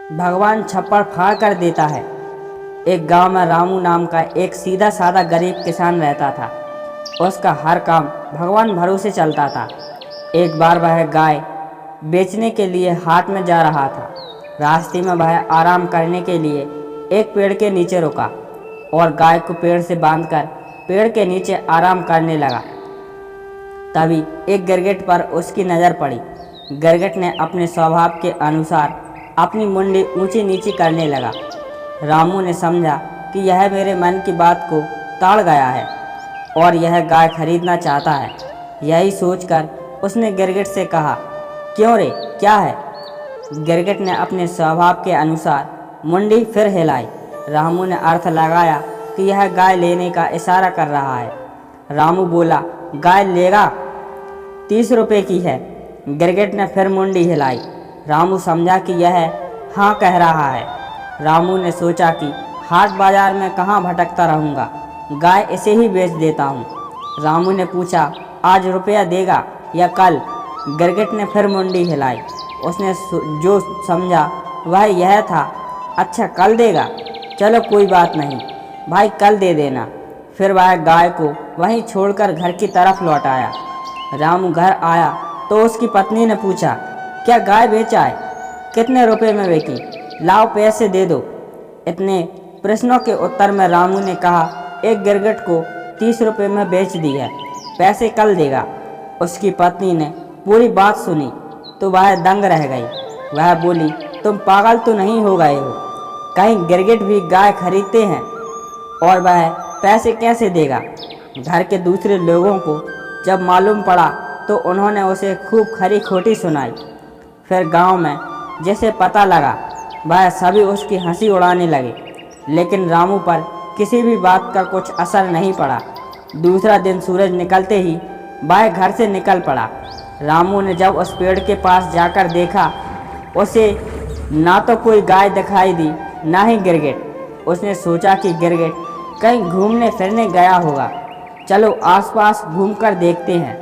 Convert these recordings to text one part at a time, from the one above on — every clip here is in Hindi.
भगवान छप्पड़ फाड़ कर देता है। एक गांव में रामू नाम का एक सीधा साधा गरीब किसान रहता था। उसका हर काम भगवान भरोसे चलता था। एक बार वह गाय बेचने के लिए हाट में जा रहा था। रास्ते में वह आराम करने के लिए एक पेड़ के नीचे रुका और गाय को पेड़ से बांधकर पेड़ के नीचे आराम करने लगा। तभी एक गिरगिट पर उसकी नज़र पड़ी। गिरगिट ने अपने स्वभाव के अनुसार अपनी मुंडी ऊंची नीची करने लगा। रामू ने समझा कि यह मेरे मन की बात को ताड़ गया है और यह गाय खरीदना चाहता है। यही सोचकर उसने गिरगिट से कहा, क्यों रे, क्या है? गिरगिट ने अपने स्वभाव के अनुसार मुंडी फिर हिलाई। रामू ने अर्थ लगाया कि यह गाय लेने का इशारा कर रहा है। रामू बोला, गाय लेगा? 30 रुपये की है। गिरगिट ने फिर मुंडी हिलाई। रामू समझा कि यह हाँ कह रहा है। रामू ने सोचा कि हाट बाजार में कहाँ भटकता रहूँगा, गाय इसे ही बेच देता हूँ। रामू ने पूछा, आज रुपया देगा या कल? गिरगिट ने फिर मुंडी हिलाई। उसने जो समझा वह यह था, अच्छा कल देगा, चलो कोई बात नहीं भाई, कल दे देना। फिर वह गाय को वहीं छोड़कर घर की तरफ लौट आया। रामू घर आया तो उसकी पत्नी ने पूछा, क्या गाय बेचा है? कितने रुपए में बेची? लाओ पैसे दे दो। इतने प्रश्नों के उत्तर में रामू ने कहा, एक गिरगिट को 30 रुपये में बेच दी है, पैसे कल देगा। उसकी पत्नी ने पूरी बात सुनी तो वह दंग रह गई। वह बोली, तुम पागल तो नहीं हो गए हो? कहीं गिरगिट भी गाय खरीदते हैं और वह पैसे कैसे देगा? घर के दूसरे लोगों को जब मालूम पड़ा तो उन्होंने उसे खूब खरी खोटी सुनाई। फिर गांव में जैसे पता लगा वह सभी उसकी हंसी उड़ाने लगे, लेकिन रामू पर किसी भी बात का कुछ असर नहीं पड़ा। दूसरा दिन सूरज निकलते ही वह घर से निकल पड़ा। रामू ने जब उस पेड़ के पास जाकर देखा, उसे ना तो कोई गाय दिखाई दी ना ही गिरगिट। उसने सोचा कि गिरगिट कहीं घूमने फिरने गया होगा, चलो आसपास घूमकर देखते हैं।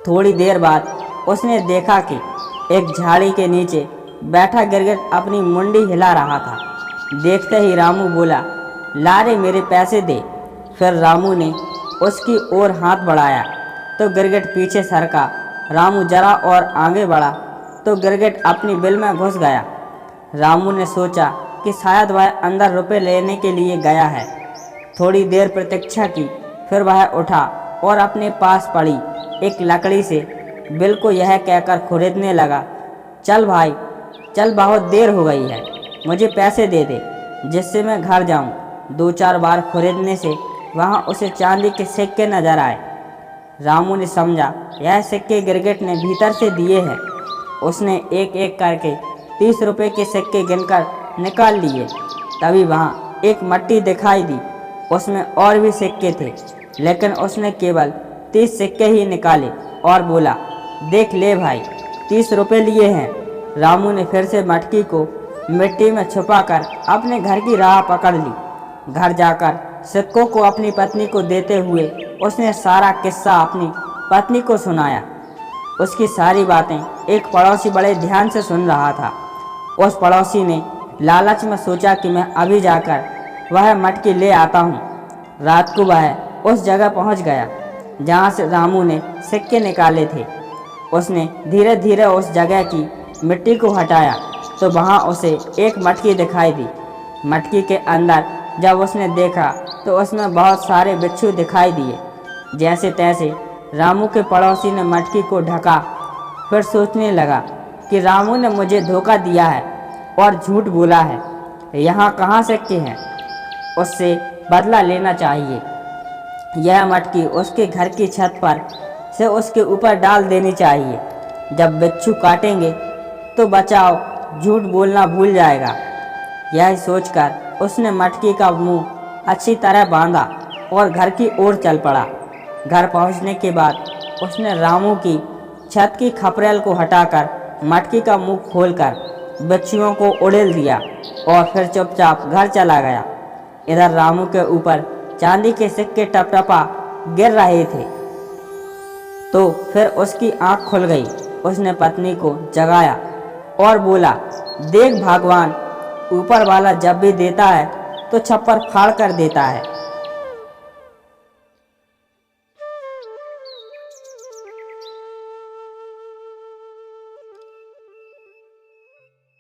थोड़ी देर बाद उसने देखा कि एक झाड़ी के नीचे बैठा गिरगिट अपनी मुंडी हिला रहा था। देखते ही रामू बोला, ला रे मेरे पैसे दे। फिर रामू ने उसकी ओर हाथ बढ़ाया तो गिरगिट पीछे सरका। रामू जरा और आगे बढ़ा तो गिरगिट अपनी बिल में घुस गया। रामू ने सोचा कि शायद वह अंदर रुपए लेने के लिए गया है। थोड़ी देर प्रतीक्षा की, फिर वह उठा और अपने पास पड़ी एक लकड़ी से बिल को यह कहकर खुरीदने लगा, चल भाई चल, बहुत देर हो गई है, मुझे पैसे दे दे जिससे मैं घर जाऊं। 2-4 बार खुरीदने से वहां उसे चांदी के सिक्के नजर आए। रामू ने समझा यह सिक्के गिरगिट ने भीतर से दिए हैं। उसने एक एक करके 30 रुपये के सिक्के गिनकर निकाल लिए। तभी वहाँ एक मट्टी दिखाई दी, उसमें और भी सिक्के थे, लेकिन उसने केवल 30 सिक्के ही निकाले और बोला, देख ले भाई, 30 रुपये लिए हैं। रामू ने फिर से मटकी को मिट्टी में छुपाकर अपने घर की राह पकड़ ली। घर जाकर सिक्कों को अपनी पत्नी को देते हुए उसने सारा किस्सा अपनी पत्नी को सुनाया। उसकी सारी बातें एक पड़ोसी बड़े ध्यान से सुन रहा था। उस पड़ोसी ने लालच में सोचा कि मैं अभी जाकर वह मटकी ले आता हूँ। रात को वह उस जगह पहुँच गया जहाँ से रामू ने सिक्के निकाले थे। उसने धीरे धीरे उस जगह की मिट्टी को हटाया तो वहाँ उसे एक मटकी दिखाई दी। मटकी के अंदर जब उसने देखा तो उसमें बहुत सारे बिच्छू दिखाई दिए। जैसे तैसे रामू के पड़ोसी ने मटकी को ढका। फिर सोचने लगा कि रामू ने मुझे धोखा दिया है और झूठ बोला है, यहाँ कहाँ सिक्के हैं, उससे बदला लेना चाहिए। यह मटकी उसके घर की छत पर से उसके ऊपर डाल देनी चाहिए। जब बिच्छू काटेंगे तो बचाओ, झूठ बोलना भूल जाएगा। यह सोचकर उसने मटकी का मुंह अच्छी तरह बांधा और घर की ओर चल पड़ा। घर पहुंचने के बाद उसने रामू की छत की खपरेल को हटाकर मटकी का मुंह खोलकर बिच्छुओं को उड़ेल दिया और फिर चुपचाप घर चला गया। इधर रामू के ऊपर चांदी के सिक्के टपटपा गिर रहे थे तो फिर उसकी आंख खुल गई। उसने पत्नी को जगाया और बोला, देख भगवान, ऊपर वाला जब भी देता है तो छप्पर फाड़ कर देता है।